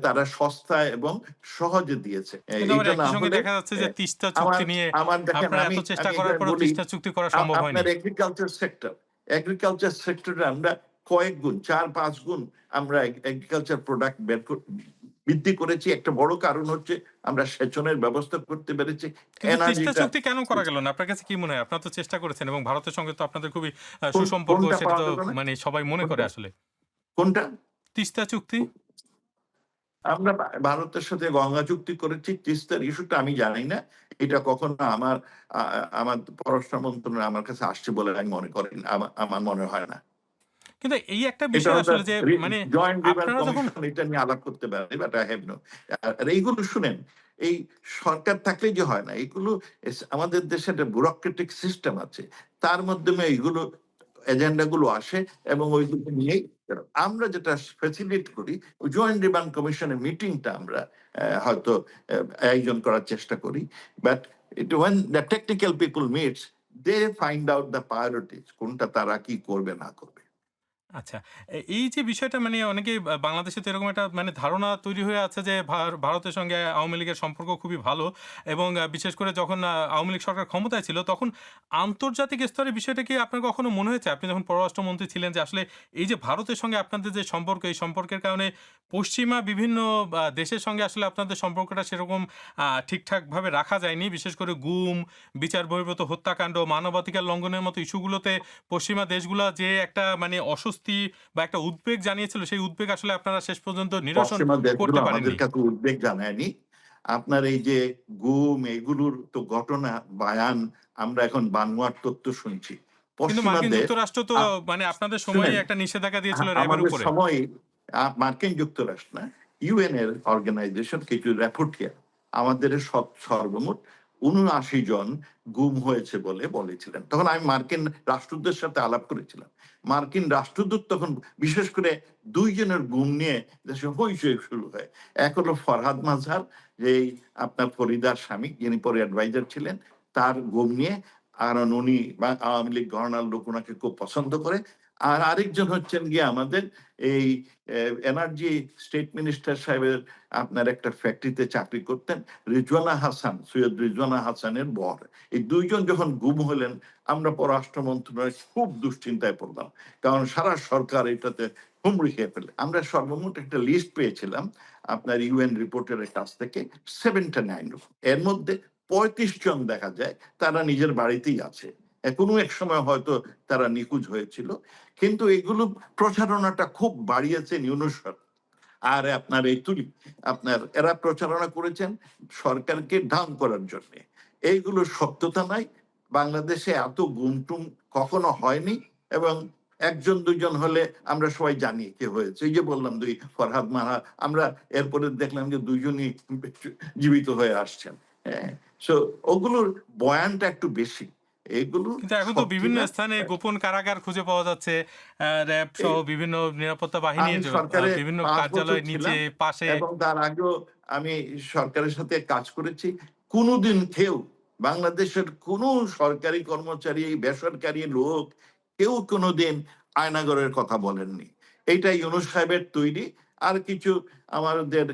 তারা সস্তা এবং সহজে দিয়েছে। কিন্তু আবার এইটা না একই সঙ্গে হলে দেখা যাচ্ছে যে তিস্তা আমার চুক্তি নিয়ে আমার দেখেন আপনারা আমি এত চেষ্টা আমি করার এটা পরেও বলি তিস্তা চুক্তি করা সম্ভব হয়নি। আপনার এগ্রিকালচার সেক্টরে আমরা কয়েক গুণ ৪-৫ গুণ আমরা এগ্রিকালচার প্রোডাক্ট বৃদ্ধি করেছি। একটা বড় কারণ হচ্ছে আমরা সেচনের ব্যবস্থা করতে পেরেছি। কিন্তু তিস্তা এনার্জিটা চুক্তি কেন করা গেল না? আপনার কাছে কি মনে হয়? আপনারা তো চেষ্টা করেছেন এবং ভারতের সঙ্গে তো আপনাদের খুবই সুসম্পর্ক কোনটা সেটা পাওয়া তো গেল না? মানে সবাই মনে করে কোনটা? আসলে। কোনটা? তিস্তা চুক্তি? আমরা ভারতের সাথে গঙ্গা চুক্তি করেছি। তিস্তার ইস্যুটা আমি জানি না। এটা কখনো আমার পররাষ্ট্র মন্ত্রণালয় আমার কাছে আসছে বলে আমি মনে করি না। আমার মনে হয় না। কিন্তু এই একটা এটা বিষয় হয়তো আসলে যে মানে জয়েন্ট রিভার আপনারা যখন কমিশন এটা নিয়ে আলাপ করতে পারে, বাট আই হ্যাভ নো। আর এইগুলো শুনেন, এই সরকার থাকলেই যে হয় না। এগুলো আমাদের দেশে একটা ব্যুরোক্রেটিক সিস্টেম আছে। তার মাধ্যমে এইগুলো এজেন্ডা গুলো আসে এবং ওইগুলো নিয়েই আমরা যেটা ফ্যাসিলিটেট করি ওই জয়েন্ট রিভার কমিশনের মিটিংটা আমরা হয়তো আয়োজন করার চেষ্টা করি। But when the technical people meets, they find out the priorities কোনটা তারা কি করবে না করবে। আচ্ছা। এই যে বিষয়টা মানে অনেকেই বাংলাদেশে তো এরকম একটা মানে ধারণা তৈরি হয়ে আছে যে ভারতের সঙ্গে আওয়ামী লীগের সম্পর্ক খুবই ভালো এবং বিশেষ করে যখন আওয়ামী লীগ সরকার ক্ষমতায় ছিল তখন আন্তর্জাতিক স্তরে বিষয়টা কি আপনার কখনো মনে হয়েছে? আপনি যখন পররাষ্ট্রমন্ত্রী ছিলেন যে আসলে এই যে ভারতের সঙ্গে আপনাদের যে সম্পর্ক, এই সম্পর্কের কারণে পশ্চিমা বিভিন্ন দেশের সঙ্গে আসলে আপনাদের সম্পর্কটা সেরকম ঠিকঠাকভাবে রাখা যায়নি। বিশেষ করে গুম, বিচার বহির্ভূত হত্যাকাণ্ড, মানবাধিকার লঙ্ঘনের মতো ইস্যুগুলোতে পশ্চিমা দেশগুলা যে একটা মানে অস্বস্তি বা একটা উদ্বেগ জানিয়েছিল, সেই উদ্বেগ আসলে আপনারা শেষ পর্যন্ত নিরসন পশ্চিমা দেশগুলো করতে আমাদের পারেননি। কাছে উদ্বেগ জানায়নি। আপনার এই যে গুম এগুলোর তো ঘটনা বায়ান আমরা এখন বানোয়াট তথ্য শুনছি। কিন্তু মার্কিন পশ্চিমাদের যুক্তরাষ্ট্র তো আপ মানে আপনাদের সময়ে শুনেন, একটা নিষেধাজ্ঞা দিয়েছিল র‍্যাবের আমাদের উপরে। সময়ে মার্কিন যুক্তরাষ্ট্র না, ইউএন এর অর্গানাইজেশন কিছু রিপোর্টে আমাদের সর্বমোট ৭৯ জন গুম হয়েছে বলে বলেছিলেন। তখন আমি মার্কিন রাষ্ট্রদূতের সাথে আলাপ করেছিলাম। মার্কিন রাষ্ট্রদূত তখন বিশেষ করে ২ জনের গুম নিয়ে দেশে হইচই শুরু হয়। এক হলো ফরহাদ মাজহার, যেই আপনার ফরিদার স্বামী, যিনি পরে অ্যাডভাইজার ছিলেন, তার গুম নিয়ে। কারণ উনি আওয়ামী লীগ ঘরানার লোক উনাকে খুব পছন্দ করে। আর আরেকজন হচ্ছেন গিয়ে আমাদের এই এনার্জি স্টেট মিনিস্টার সাহেবের আপনার একটা ফ্যাক্টরিতে চাকরি করতেন রিজওয়ানা হাসান, সৈয়দ রিজওয়ানা হাসানের বর। এই ২ জন যখন গুম হলেন আমরা পররাষ্ট্র মন্ত্রণালয় খুব দুশ্চিন্তায় পড়লাম। কারণ সারা সরকার এটাতে হুমড়ি খেয়ে ফেলে। আমরা সর্বমোট একটা লিস্ট পেয়েছিলাম আপনার ইউএন রিপোর্টারের কাছ থেকে 79। এর মধ্যে ৩৫ জন দেখা যায় তারা নিজের বাড়িতেই আছে। কোনো এক সময় হয়তো তারা নিখোঁজ হয়েছিল। কিন্তু এগুলো প্রচারণাটা খুব বাড়িয়েছেন ইউনূস সরকার। আর আপনার এই আপনার এরা প্রচারণা করেছেন সরকারকে ডাউন করার জন্যে। এইগুলোর সত্যতা নাই। বাংলাদেশে এত গুম-টুম কখনো হয়নি এবং ১ জন ২ জন হলে আমরা সবাই জানি কে হয়েছে। এই যে বললাম ফরহাদ মাহা, আমরা এরপরে দেখলাম যে ২ জনই জীবিত হয়ে আসছেন। হ্যাঁ? সো ওগুলোর বয়ানটা একটু বেশি। এগুলো কিন্তু এখন তো সত্যি বিভিন্ন না। স্থানে গোপন কারাগার খুঁজে পাওয়া যাচ্ছে, র‍্যাব সহ এই বিভিন্ন নিরাপত্তা আমি বাহিনীর সরকারে বিভিন্ন ৫ বছর কার্যালয়ের নিচে, ছিলাম পাশে। এবং তার আগেও আমি সরকারের সাথে কাজ করেছি। কোনদিন কেউ বাংলাদেশের কোন সরকারি কর্মচারী, বেসরকারি লোক কেউ কোনদিন আয়নাঘরের কথা বলেননি। এইটা ইউনূস সাহেবের তৈরি। আর কিছু আমাদের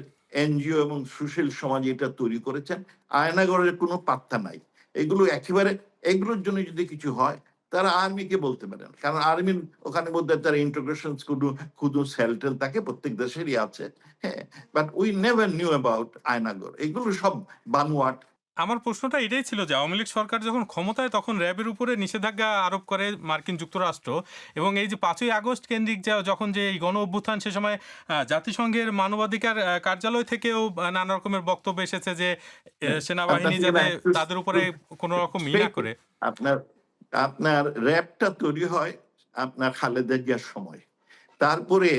এনজিও এবং সুশীল সমাজ এটা তৈরি করেছেন। আয়নাঘরের কোনো পাত্তা নাই। এগুলো একেবারে, এগুলোর জন্য যদি কিছু হয় তারা আর্মিকে বলতে পারেন। কারণ আর্মির ওখানে বোধহয় তারা ইন্টিগ্রেশন শুধু সেল-টেল থাকে, প্রত্যেক দেশেরই আছে। হ্যাঁ? But we never new about Aynaghor. এগুলো সব বানোয়াট। আমার প্রশ্নটা এটাই ছিল যে আওয়ামী লীগ সরকার যখন ক্ষমতায় তখন র‍্যাবের উপরে নিষেধাজ্ঞা আরোপ করে মার্কিন যুক্তরাষ্ট্র, এবং এই যে ৫ই আগস্ট কেন্দ্রিক যখন যে এই গণ অভ্যুত্থান, সে সময় জাতিসংঘের মানবাধিকার কার্যালয় থেকেও নানা রকমের বক্তব্য এসেছে যে হ্যাঁ, আপনার সেনাবাহিনী থেকে যাতে একটু তাদের উপরে কোনো রকম সেই না তো। করে। আপনার আপনার র‍্যাবটা তৈরি হয় আপনার খালেদা জিয়ার সময়। তারপরে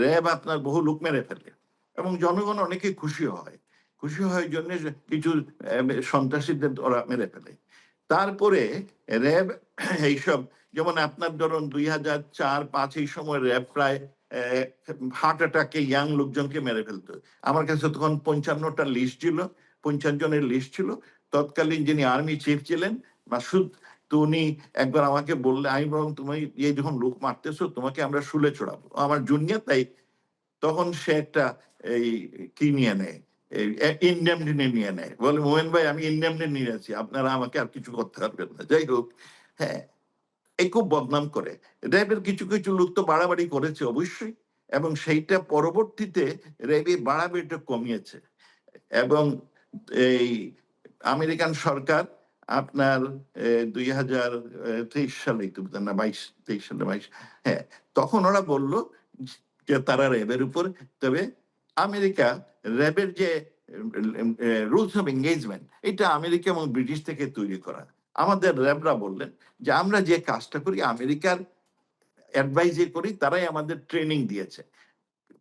র‍্যাব আপনার বহু লোক মেরে ফেলে এবং জনগণ অনেকে খুশি হয়। খুশি হয় এইজন্যে যে কিছু সন্ত্রাসীদের ওরা মেরে ফেলে। তারপরে র‍্যাব এইসব, যেমন আপনার ধরুন ২০০৪-৫ এই সময় র‍্যাব প্রায় হার্ট অ্যাটাকে ইয়াং লোকজনকে মেরে ফেলত। আমার কাছে তখন ৫৫ টা লিস্ট ছিল, ৫০ জনের লিস্ট ছিল। তৎকালীন যিনি আর্মি চিফ ছিলেন মাসুদ, তো উনি একবার আমাকে বললেন, আমি বললাম, "তুমি এই যখন লোক মারতেছো তোমাকে আমরা শুলে চড়াবো।" আমার জুনিয়র তাই। তখন সে একটা এই কি নিয়ে নেয়, এই ইনডেমনিটি নিয়ে নেয়। বলে, "মোমেন ভাই, আমি ইনডেমনিটি নিয়েছি। আপনারা আমাকে আর কিছু করতে পারবেন না।" যাই হোক, হ্যাঁ, এই খুব বদনাম করে। র‍্যাবের কিছু লোক তো বাড়াবাড়ি করেছে অবশ্যই, এবং সেইটা পরবর্তীতে র‍্যাবে বাড়াবাড়িটা কমিয়েছে। এবং এই আমেরিকান সরকার আপনার ২০২৩ সালেই তো বোধহয়, না ২২-২৩ সালে, ২২, হ্যাঁ, তখন ওরা বলল যে তারা র‍্যাবের উপর, তবে আমেরিকা র‍্যাবের যে রুলস অফ এনগেজমেন্ট, এটা আমেরিকা এবং ব্রিটিশ থেকে তৈরি করা। আমাদের র‍্যাবরা বললেন যে আমরা যে কাজটা করি আমেরিকার অ্যাডভাইজে করি, তারাই আমাদের ট্রেনিং দিয়েছে।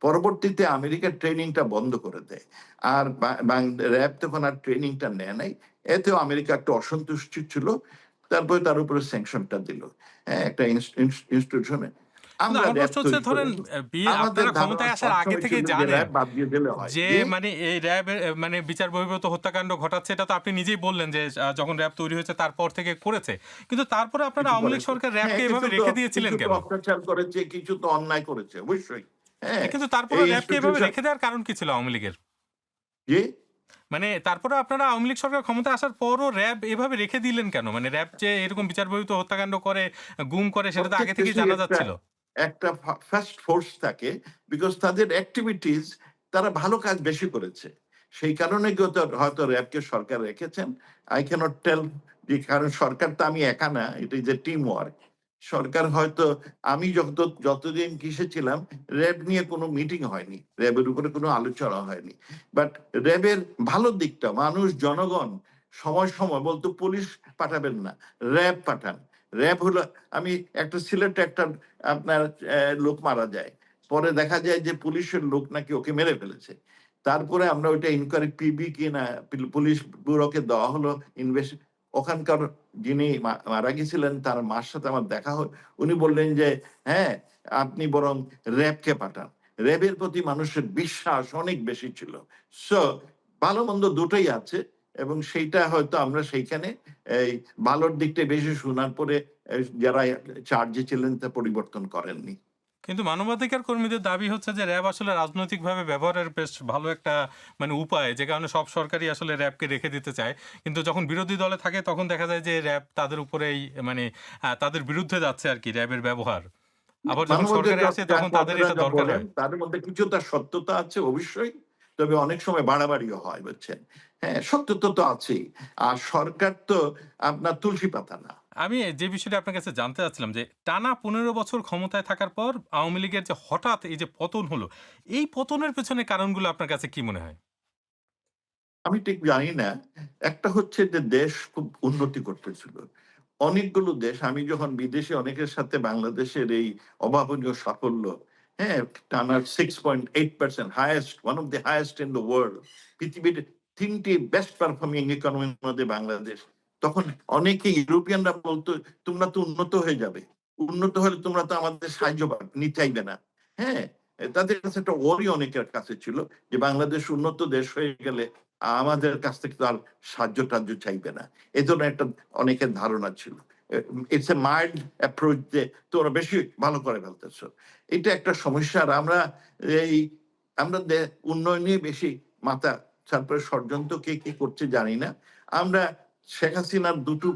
পরবর্তীতে আমেরিকার ট্রেনিংটা বন্ধ করে দেয়। আর র‍্যাব তখন আর ট্রেনিংটা নেয় নাই। এতেও আমেরিকা একটু অসন্তুষ্ট ছিল। তারপরে তার উপরে স্যাংশনটা দিল। হ্যাঁ, একটা ইনস্টিটিউশনে। কিন্তু আমরা আমার র‍্যাব প্রশ্ন হচ্ছে, তৈরি করে ধরেন আমাদের আপনারা ধারণা ক্ষমতায় আসার আগে সবসময় থেকেই ছিল যে জানেন র‍্যাব বাদ দিয়ে দিলে হয়। যে জি? এই র‍্যাব বিচার বহির্ভূত হত্যাকাণ্ড ঘটাচ্ছে, এটা তো আপনি নিজেই বললেন যে যখন র‍্যাব তৈরি হয়েছে তারপর থেকে করেছে। কিন্তু তারপরে আপনারা কিছু আওয়ামী লীগ করেছে। সরকার হ্যাঁ, র‍্যাবকে এভাবে রেখে দিয়েছিলেন কিছু তো কেন? অত্যাচার করেছে, কিছু তো অন্যায় করেছে অবশ্যই। হ্যাঁ, কিন্তু তারপরে এই র‍্যাবকে এভাবে ইনস্টিটিউশন, রেখে দেওয়ার কারণ কি ছিল আওয়ামী লীগের? জি? মানে তারপরে আপনারা আওয়ামী লীগ সরকার ক্ষমতায় আসার পরও র‍্যাব এভাবে রেখে দিলেন কেন? মানে র‍্যাব যে এরকম বিচার বহির্ভূত হত্যাকাণ্ড করে, গুম করে, সেটা তো প্রত্যেক আগে থেকেই দেশেই জানা একটা যাচ্ছিল। একটা ফার্স্ট ফোর্স থাকে, বিকজ তাদের অ্যাক্টিভিটিস, তারা ভালো কাজ বেশি করেছে। সেই কারণে হয়তো র‍্যাবকে সরকার রেখেছেন। আই ক্যানট টেল, যে কারণ সরকার তো আমি একা না, it is a team work. সরকার হয়তো, আমি যতদিন কিসে ছিলাম, র‍্যাব নিয়ে কোনো মিটিং হয়নি। র‍্যাবের উপরে কোনো আলোচনা হয়নি। বাট র‍্যাবের ভালো দিকটা, মানুষ, জনগণ সময় বলতো পুলিশ পাঠাবেন না, র‍্যাব পাঠান। র‍্যাব হলো, আমি একটা সিলেটে একটা আপনার লোক মারা যায়। পরে দেখা যায় যে পুলিশের লোক নাকি ওকে মেরে ফেলেছে। তারপরে আমরা ওইটা ইনকোয়ারি পিবি কিনা পুলিশ ব্যুরোকে দেওয়া হলো ওখানকার যিনি মারা গেছিলেন তার মার সাথে আমার দেখা হয়। উনি বললেন যে, "হ্যাঁ, আপনি বরং র‍্যাবকে পাঠান।" র‍্যাবের প্রতি মানুষের বিশ্বাস অনেক বেশি ছিল। সো ভালো-মন্দ দুটোই আছে, এবং সেইটা হয়তো আমরা সেইখানে এই ভালোর দিকটা বেশি শোনার পরে যারা চার্জে ছিলেন তা পরিবর্তন করেননি। কিন্তু মানবাধিকার কর্মীদের দাবি হচ্ছে যে র‍্যাব আসলে রাজনৈতিকভাবে ব্যবহারের বেশ ভালো একটা উপায়, যে কারণে সব সরকারই আসলে র‍্যাবকে রেখে দিতে চায়। কিন্তু যখন বিরোধী দলে থাকে তখন দেখা যায় যে র‍্যাব তাদের উপরেই তাদের বিরুদ্ধে যাচ্ছে আরকি র‍্যাবের ব্যবহার। আবার যখন সরকারে মানবাধিকার আসে তখন তাদের কর্মীরা এটা যা দরকার বলেন হয়। তার মধ্যে কিছুটা সত্যতা আছে অবশ্যই। তবে অনেক সময় বাড়াবাড়িও হয়, বুঝছেন? হ্যাঁ, সত্যতা তো আছেই। আর সরকার তো আপনার তুলসী পাতা না। আমি যে বিষয়টা আপনার কাছে জানতে চাচ্ছিলাম যে টানা ১৫ বছর ক্ষমতায় থাকার পর আওয়ামী লীগের যে হঠাৎ এই যে পতন হলো, এই পতনের পেছনে কারণগুলো আপনার কাছে কি মনে হয়? আমি ঠিক জানি না। একটা হচ্ছে যে দেশ খুব উন্নতি করতেছিল। অনেকগুলো দেশ, আমি যখন বিদেশে অনেকের সাথে বাংলাদেশের এই অভাবনীয় সাফল্য, হ্যাঁ? টানা 6.8% highest, one of the highest in the world. পৃথিবীর ৩ টি বেস্ট পারফর্মিং ইকোনমির মধ্যে বাংলাদেশ। তখন অনেকে ইউরোপিয়ানরা বলতো তোমরা তো উন্নত হয়ে যাবে, উন্নত হলে তোমরা তো আমাদের সাহায্য চাইবে না। হ্যাঁ, তাদের কাছে একটা ওরি অনেকের কাছে ছিল যে বাংলাদেশ উন্নত দেশ হয়ে গেলে আমাদের কাছ থেকে তো আর সাহায্য টাহ্য চাইবে না, এই ধরনের একটা অনেকের ধারণা ছিল। ইটস এ মাইল্ড অ্যাপ্রোচ যে তোমরা বেশি ভালো করে ফেলতেছ। এটা একটা সমস্যা। আর আমরা এই আমরা উন্নয়ন নিয়ে বেশি মাথা, তারপরে ষড়যন্ত্র কে কি করছে জানি না। আমরা শেখ হাসিনার দুটো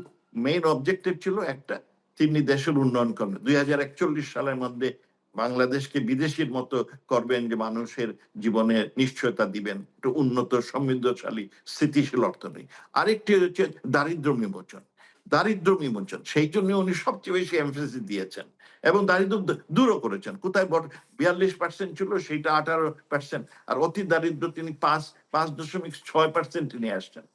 মেইন অবজেক্টিভ ছিল, একটা তিনি দেশের উন্নয়ন করবেন, 2041 সালের মধ্যে বাংলাদেশকে বিদেশির মতো করবেন, যে মানুষের জীবনে নিশ্চয়তা দিবেন, একটু উন্নত সমৃদ্ধশালী স্থিতিশীল অর্থনীতি। আরেকটি হচ্ছে দারিদ্র বিমোচন, দারিদ্র বিমোচন, সেই জন্য উনি সবচেয়ে বেশি এমফেসিস দিয়েছেন এবং দারিদ্র দূরও করেছেন। কোথায় 42% ছিল, সেইটা 18%। আর অতি দারিদ্র তিনি 5.6% নিয়ে আসছেন।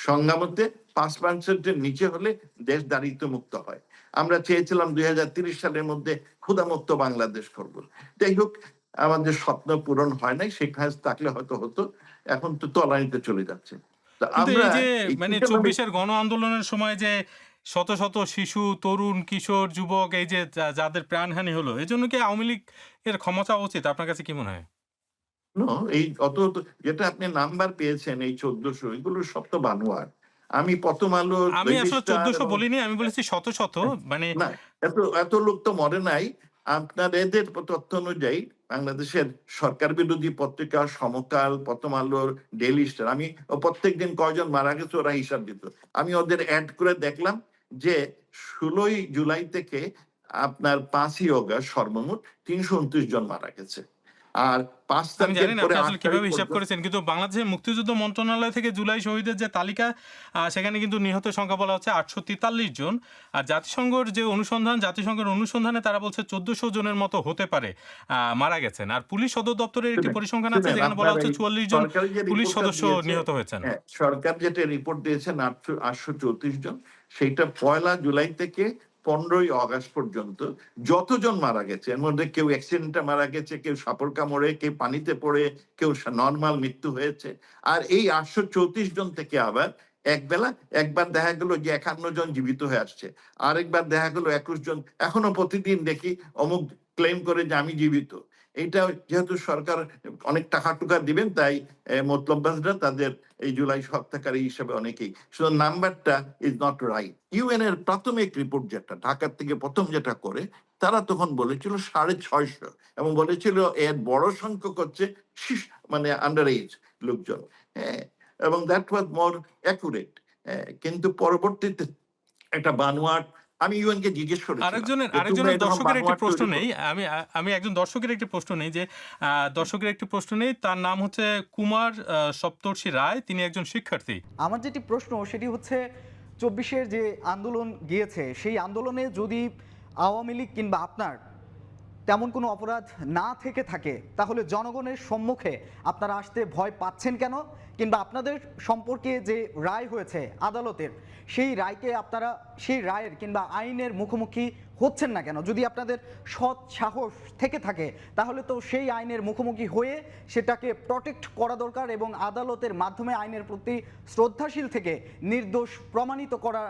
সংজ্ঞামতে 5%-এর নিচে হলে দেশ দারিদ্র মুক্ত হয়। আমরা চেয়েছিলাম 2030 সালের মধ্যে ক্ষুধামুক্ত বাংলাদেশ করব। যাই হোক, আমাদের স্বপ্ন পূরণ হয় নাই। সেখানে থাকলে হয়তো হতো, এখন তো তলানিতে চলে যাচ্ছে। তো কিন্তু আমরা এই যে এই মানে economic 24-এর গণ আন্দোলনের সময় যে শত শত শিশু, তরুণ, কিশোর, যুবক এই যে যাদের প্রাণহানি হলো, এজন্য কি আওয়ামী লীগ এর ক্ষমা চাওয়া উচিত? আপনার কাছে কি মনে হয়? এই অত যেটা আপনি নাম্বার পেয়েছেন এই 1400, এগুলো সব তো বানোয়াট। আমি প্রথম আলো আমি আসলে রেজিস্টার 1400 এবং বলিনি, আমি বলেছি শত শত। মানে না, এত এত লোক তো মরে নাই। আপনার এদের তথ্য অনুযায়ী বাংলাদেশের সরকার বিরোধী পত্রিকা সমকাল, প্রথম আলোর, ডেইলি স্টার, আমি প্রত্যেকদিন কয়জন মারা গেছে ওরা হিসাব দিত। আমি ওদের অ্যাড করে দেখলাম যে 16ই জুলাই থেকে আপনার 5ই অগস্ট সর্বমোট 329 জন মারা গেছে। আর 5 আমি জানি তারিখের না পরে আপনি 8 আসলে তারিখ কিভাবে হিসাব পর্যন্ত করেছেন, কিন্তু বাংলাদেশের মুক্তিযুদ্ধ মন্ত্রণালয় থেকে জুলাই শহীদের যে তালিকা, সেখানে কিন্তু নিহতের সংখ্যা বলা হচ্ছে 843 জন। আর জাতিসংঘের অনুসন্ধানে তারা বলছে 1400 জনের মতো হতে পারে মারা গেছেন। আর পুলিশ সদর দপ্তরের একটি শুনেন, পরিসংখ্যান আছে শুনেন, যেখানে বলা আপনার হচ্ছে এই 44 জন সরকারি যে পুলিশ রিপোর্টটা সদস্য দিয়েছে, নিহত হয়েছেন। হ্যাঁ, সরকার যেটা রিপোর্ট দিয়েছেন 834 জন, সেইটা 1 জুলাই থেকে 15ই অগস্ট পর্যন্ত যতজন মারা গেছে, এর মধ্যে কেউ অ্যাক্সিডেন্টে মারা গেছে, কেউ সাপের কামড়ে, কেউ পানিতে পড়ে, কেউ নর্মাল মৃত্যু হয়েছে। আর এই 834 জন থেকে আবার একবার দেখা গেল যে 51 জন জীবিত হয়ে আসছে, আরেকবার দেখা গেল 21 জন। এখনো প্রতিদিন দেখি অমুক ক্লেম করে যে আমি জীবিত। এইটা যেহেতু সরকার অনেক টাকা টুকা দিবেন, তাই মতলববাজরা তাদের এই জুলাই হত্যাকারী হিসেবে অনেকেই, শুধু নাম্বারটা ইজ নট রাইট। ইউএন এর প্রাথমিক রিপোর্ট যেটা ঢাকার থেকে প্রথম যেটা করে, তারা তখন বলেছিল 650, এবং বলেছিল এর বড় সংখ্যক হচ্ছে মানে আন্ডার এজ লোকজন। হ্যাঁ, এবং দ্যাট ওয়াজ মোর অ্যাকুরেট। কিন্তু পরবর্তীতে একটা বানোয়াট, আমি ইউএন কে জিজ্ঞেস করেছিলাম যে তোমরা আরেকজনের এরকম দর্শকের একটি বানোয়াট প্রশ্ন তৈরি নেই। করছো। আমি একজন দর্শকের একটি প্রশ্ন নেই যে দর্শকের একটি প্রশ্ন নেই, তার নাম হচ্ছে কুমার সপ্তর্ষি রায়, তিনি একজন শিক্ষার্থী। আমার যেটি প্রশ্ন সেটি হচ্ছে 24-এর যে আন্দোলন গিয়েছে, সেই আন্দোলনে যদি আওয়ামী লীগ কিংবা আপনার তেমন কোনো অপরাধ না থেকে থাকে, তাহলে জনগণের সম্মুখে আপনারা আসতে ভয় পাচ্ছেন কেন? কিংবা আপনাদের সম্পর্কে যে রায় হয়েছে আদালতের, সেই রায়কে আপনারা সেই রায়ের কিংবা আইনের মুখোমুখি হচ্ছেন না কেন? যদি আপনাদের সৎ সাহস থেকে থাকে, তাহলে তো সেই আইনের মুখোমুখি হয়ে সেটাকে প্রটেক্ট করা দরকার এবং আদালতের মাধ্যমে আইনের প্রতি শ্রদ্ধাশীল থেকে নির্দোষ প্রমাণিত করা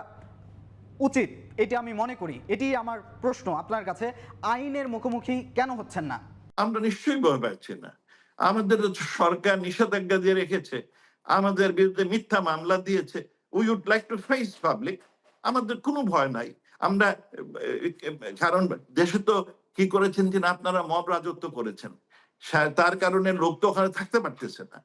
উচিত। এটি আমি মনে করি। এটি আমার প্রশ্ন আপনার কাছে, আইনের মুখোমুখি কেন হচ্ছেন না? আমরা নিশ্চয়ই ভয় পাচ্ছি না। আমাদের সরকার নিষেধাজ্ঞা দিয়ে রেখেছে, আমাদের বিরুদ্ধে মিথ্যা মামলা দিয়েছে। We would like to face public. আমাদের কোনো ভয় নাই। আমরা কারণ দেশে তো কি করেছেন যে আপনারা মব রাজত্ব করেছেন, তার কারণে লোক তো ওখানে থাকতে পারতেছে না।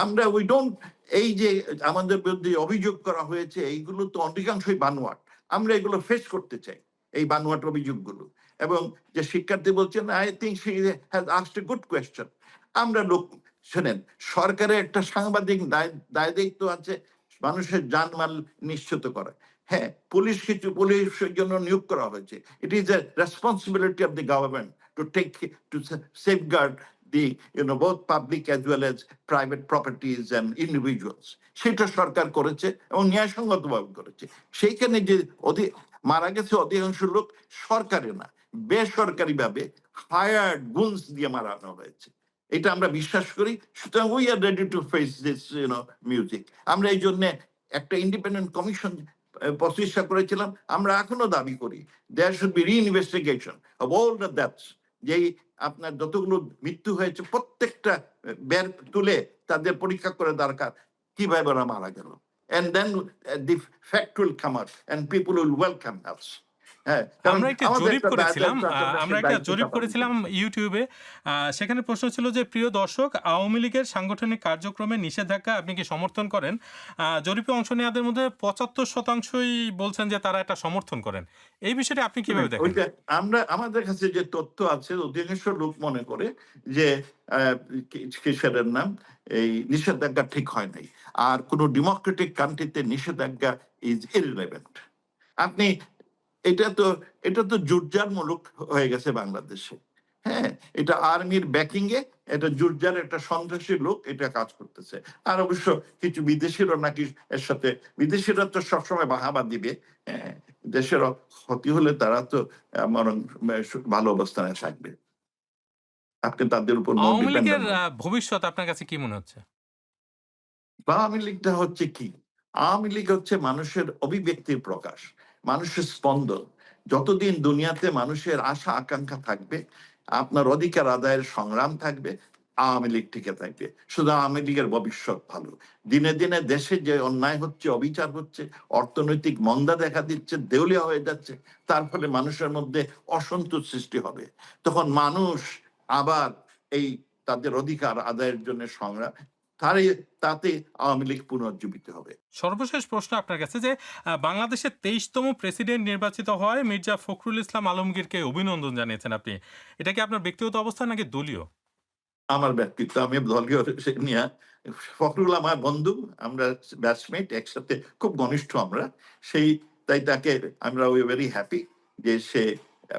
আমরা উই ডোন্ট, এই যে আমাদের বিরুদ্ধে অভিযোগ করা হয়েছে এইগুলো তো অধিকাংশই বানোয়াট। আমরা এগুলো ফেস করতে চাই, এই বানোয়াট অভিযোগগুলো। এবং যে শিক্ষার্থী বলছেন, I think she has asked a good question. আমরা লোক, শোনেন, সরকারের একটা সাংবাদিক দায়িত্ব আছে মানুষের জানমাল নিশ্চিত করা। হ্যাঁ, পুলিশের জন্য নিয়োগ করা হয়েছে। ইট is A responsibility of the government to safeguard the both public as well as private properties and individuals. সেটা সরকার করেছে এবং ন্যায়সঙ্গতভাবে করেছে। সেইখানে যে মারা গেছে অধিকাংশ লোক সরকারি না, বেসরকারি ভাবে হায়ার্ড গুনস দিয়ে মারানো হয়েছে। এটা আমরা বিশ্বাস করি। সুতরাং we are ready to face this music. আমরা এই জন্য একটা ইন্ডিপেন্ডেন্ট কমিশন প্রতিষ্ঠা করেছিলাম, আমরা এখনো দাবি করি there should be reinvestigation of all the deaths, যেই আপনার যতগুলো মৃত্যু হয়েছে প্রত্যেকটা বের তুলে তাদের পরীক্ষা করে দরকার কিভাবে ওরা মারা গেল, and then the fact will come out and people will welcome us. হ্যাঁ, কারণ আমরা একটা আমাদের জরিপ একটা করেছিলাম দায়িত্ব আছে, আমরা সেই একটা দায়িত্বটা জরিপ পালন করেছিলাম ইউটিউবে। সেখানে প্রশ্ন ছিল যে প্রিয় দর্শক, আওয়ামী লীগের সাংগঠনিক কার্যক্রমে নিষেধাজ্ঞা আপনি কি সমর্থন করেন? জরিপে অংশ নেওয়াদের মধ্যে 75%ই বলছেন যে তারা এটা সমর্থন করেন। এই বিষয়টা আপনি কিভাবে দেখেন? ওইটা আমাদের কাছে যে তথ্য আছে, অধিকাংশ লোক মনে করে যে কিসের নাম এই নিষেধাজ্ঞা ঠিক হয় নাই, আর কোন ডেমোক্রেটিক কান্ট্রিতে নিষেধাজ্ঞা ইজ ইররিলেভেন্ট। আপনি এটা তো জুর্জার মুলুক হয়ে গেছে বাংলাদেশে। হ্যাঁ, এটা আর্মির ব্যাকিং এ এটা জুর্জার একটা সন্ত্রাসী লোক এটা কাজ করতেছে। আর অবশ্য কিছু বিদেশিরও নাকি এর সাথে, বিদেশিরা তো সবসময় বাহাবা দিবে, হ্যাঁ, দেশের ক্ষতি হলে তারা তো বরং ভালো অবস্থানে থাকবে। আপনি তাদের উপর নো আওয়ামী লীগের ডিপেন্ডেন্ট। ভবিষ্যৎ আপনার কাছে কি মনে হচ্ছে? আওয়ামী লীগটা হচ্ছে কি? আওয়ামী লীগ হচ্ছে মানুষের অভিব্যক্তির প্রকাশ, মানুষের স্পন্দন। যতদিন দুনিয়াতে মানুষের আশা আকাঙ্ক্ষা থাকবে, আপনার অধিকার আদায়ের সংগ্রাম থাকবে, আওয়ামী লীগ টিকে থাকবে। শুধু আওয়ামী লীগের ভবিষ্যৎ ভালো। দিনে দিনে দেশে যে অন্যায় হচ্ছে, অবিচার হচ্ছে, অর্থনৈতিক মন্দা দেখা দিচ্ছে, দেউলিয়া হয়ে যাচ্ছে, তার ফলে মানুষের মধ্যে অসন্তোষ সৃষ্টি হবে। তখন মানুষ আবার এই তাদের অধিকার আদায়ের জন্য সংগ্রাম, তাতে আওয়ামী লীগ পুনর্জীবিত হবে। সর্বশেষ প্রশ্ন আপনার কাছে যে বাংলাদেশের 23তম প্রেসিডেন্ট নির্বাচিত হয় মির্জা ফখরুল ইসলাম আলমগীরকে অভিনন্দন জানিয়েছেন আপনি। এটা কি আপনার ব্যক্তিগত অবস্থান নাকি দলীয়? আমার ব্যক্তিত্ব, আমি দলীয় নিয়ে, ফখরুল আমার বন্ধু, আমরা ব্যাচমেট, একসাথে খুব ঘনিষ্ঠ আমরা, সেই তাই তাকে আমরা উই ভেরি হ্যাপি যে সে,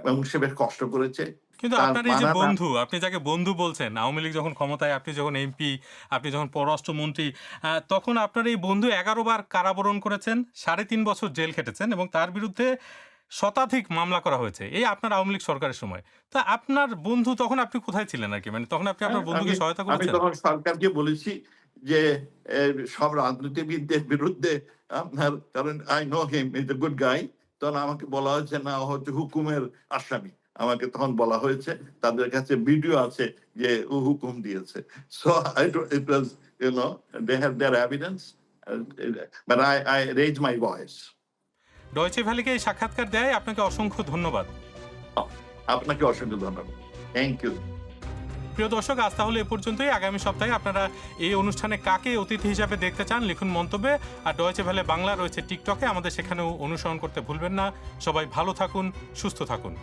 এবং সে বেশ কষ্ট করেছে। কিন্তু তার আপনার এই যে মানাটা বন্ধু, আপনি যাকে বন্ধু বলছেন, আওয়ামী লীগ যখন ক্ষমতায়, আপনি যখন এমপি, আপনি যখন পররাষ্ট্রমন্ত্রী, তখন আপনার এই বন্ধু 11 বার কারাবরণ করেছেন, 3.5 বছর জেল খেটেছেন এবং তার বিরুদ্ধে শতাধিক মামলা করা হয়েছে এই আপনার আওয়ামী লীগ সরকারের সময়। তা আপনার বন্ধু তখন আপনি কোথায় ছিলেন আর কি? মানে তখন আপনি আপনার বন্ধুকে সহায়তা আমি করেছেন? তখন সরকারকে বলেছি যে সব রাজনীতিবিদদের বিরুদ্ধে আপনার, কারণ I know him is a good guy, তখন আমাকে বলা হয়েছে না, ও হচ্ছে হুকুমের আসামি। আমাকে তখন বলা হয়েছে, তাদের কাছে ভিডিও আছে যে ও হুকুম দিয়েছে। So it was, you know, they have their evidence, but I raise my voice. Deutsche ভ্যালিকে এই সাক্ষাৎকার দেয়, আপনাকে অসংখ্য ধন্যবাদ। আপনাকে অসংখ্য ধন্যবাদ, থ্যাংক ইউ। প্রিয় দর্শক, আজ তাহলে এ পর্যন্তই। আগামী সপ্তাহে আপনারা এই অনুষ্ঠানে কাকে অতিথি হিসাবে দেখতে চান লিখুন মন্তব্যে। আর ডয়চে ভ্যালে বাংলা রয়েছে টিকটকে, আমাদের সেখানেও অনুসরণ করতে ভুলবেন না। সবাই ভালো থাকুন, সুস্থ থাকুন।